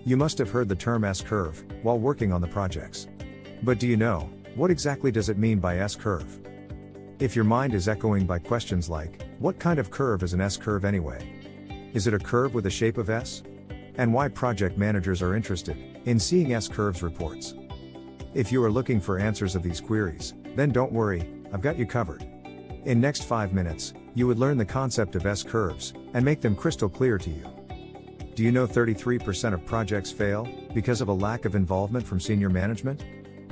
You must have heard the term S-curve while working on the projects. But do you know, what exactly does it mean by S-curve? If your mind is echoing by questions like, what kind of curve is an S-curve anyway? Is it a curve with a shape of S? And why project managers are interested in seeing S-curves reports? If you are looking for answers of these queries, then don't worry, I've got you covered. In next 5 minutes, you would learn the concept of S-curves and make them crystal clear to you. Do you know 33% of projects fail because of a lack of involvement from senior management?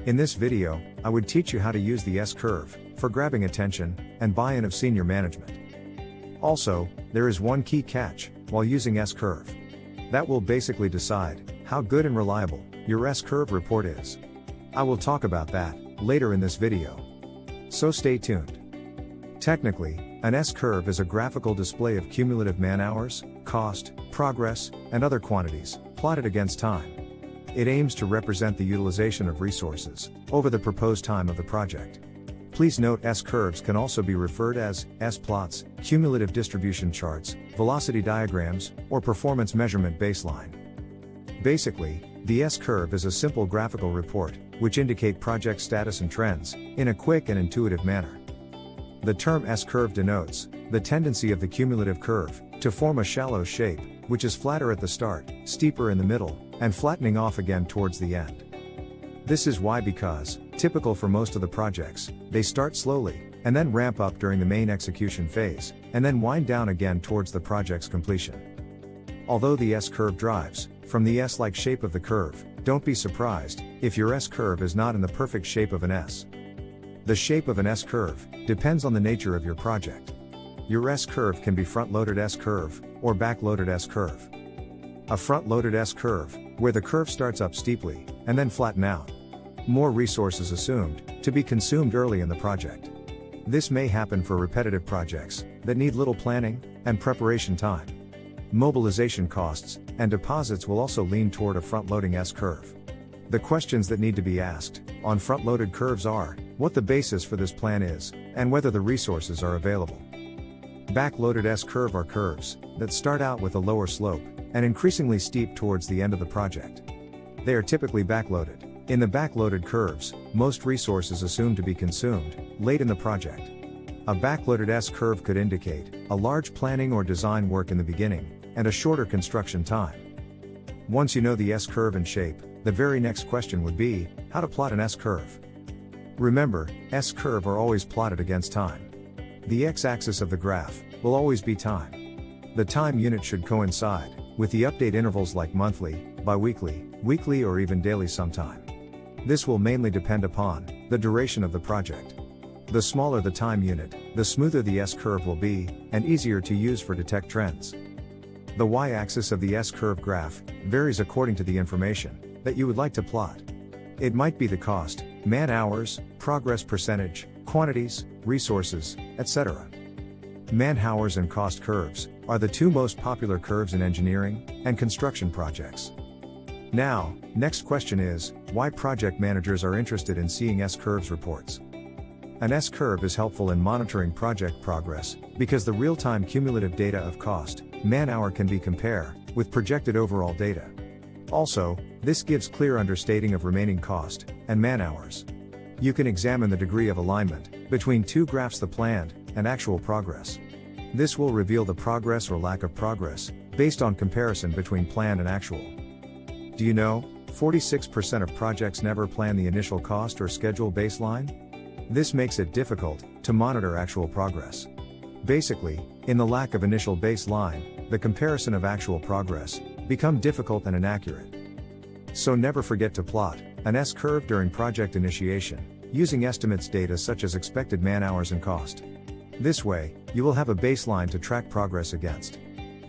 In this video, I would teach you how to use the S-curve for grabbing attention and buy-in of senior management. Also, there is one key catch while using S-curve. That will basically decide how good and reliable your S-curve report is. I will talk about that later in this video. So stay tuned. Technically, an S-curve is a graphical display of cumulative man-hours, cost, progress, and other quantities, plotted against time. It aims to represent the utilization of resources over the proposed time of the project. Please note S-curves can also be referred as S-plots, cumulative distribution charts, velocity diagrams, or performance measurement baseline. Basically, the S-curve is a simple graphical report, which indicate project status and trends, in a quick and intuitive manner. The term S-curve denotes the tendency of the cumulative curve to form a shallow shape, which is flatter at the start, steeper in the middle, and flattening off again towards the end. This is why because, typical for most of the projects, they start slowly, and then ramp up during the main execution phase, and then wind down again towards the project's completion. Although the S-curve drives from the S-like shape of the curve, don't be surprised if your S-curve is not in the perfect shape of an S. The shape of an S-curve depends on the nature of your project. Your S-curve can be front-loaded S-curve or back-loaded S-curve. A front-loaded S-curve, where the curve starts up steeply and then flatten out. More resources assumed to be consumed early in the project. This may happen for repetitive projects that need little planning and preparation time. Mobilization costs and deposits will also lean toward a front-loading S-curve. The questions that need to be asked on front-loaded curves are what the basis for this plan is, and whether the resources are available. Back-loaded S-curve are curves that start out with a lower slope and increasingly steep towards the end of the project. They are typically backloaded. In the backloaded curves, most resources assumed to be consumed late in the project. A backloaded S-curve could indicate a large planning or design work in the beginning and a shorter construction time. Once you know the S-curve and shape, the very next question would be how to plot an S-curve. Remember, S-curve are always plotted against time. The x-axis of the graph will always be time. The time unit should coincide with the update intervals like monthly, bi-weekly, weekly, or even daily sometime. This will mainly depend upon the duration of the project. The smaller the time unit, the smoother the S-curve will be, and easier to use for detect trends. The y-axis of the S-curve graph varies according to the information that you would like to plot. It might be the cost, man-hours, progress percentage, quantities, resources, etc. Man-hours and cost curves are the two most popular curves in engineering and construction projects. Now, next question is, why project managers are interested in seeing S-curves reports. An S-curve is helpful in monitoring project progress because the real-time cumulative data of cost, man-hour can be compared with projected overall data. Also, this gives clear understanding of remaining cost and man-hours. You can examine the degree of alignment between two graphs, the planned and actual progress. This will reveal the progress or lack of progress based on comparison between planned and actual. Do you know, 46% of projects never plan the initial cost or schedule baseline? This makes it difficult to monitor actual progress. Basically, in the lack of initial baseline, the comparison of actual progress become difficult and inaccurate. So never forget to plot an S-curve during project initiation, using estimates data such as expected man-hours and cost. This way, you will have a baseline to track progress against.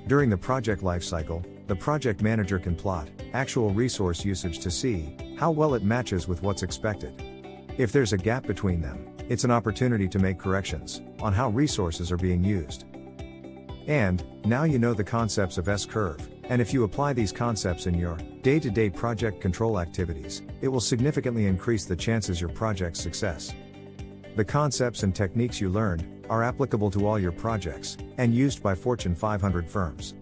During the project lifecycle, the project manager can plot actual resource usage to see how well it matches with what's expected. If there's a gap between them, it's an opportunity to make corrections on how resources are being used. And now you know the concepts of S-curve, and if you apply these concepts in your day-to-day project control activities, it will significantly increase the chances your project's success. The concepts and techniques you learned are applicable to all your projects and used by Fortune 500 firms.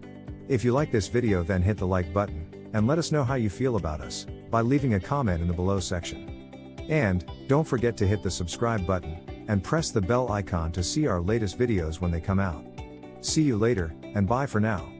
If you like this video, then hit the like button and let us know how you feel about us by leaving a comment in the below section. And don't forget to hit the subscribe button and press the bell icon to see our latest videos when they come out. See you later, and bye for now.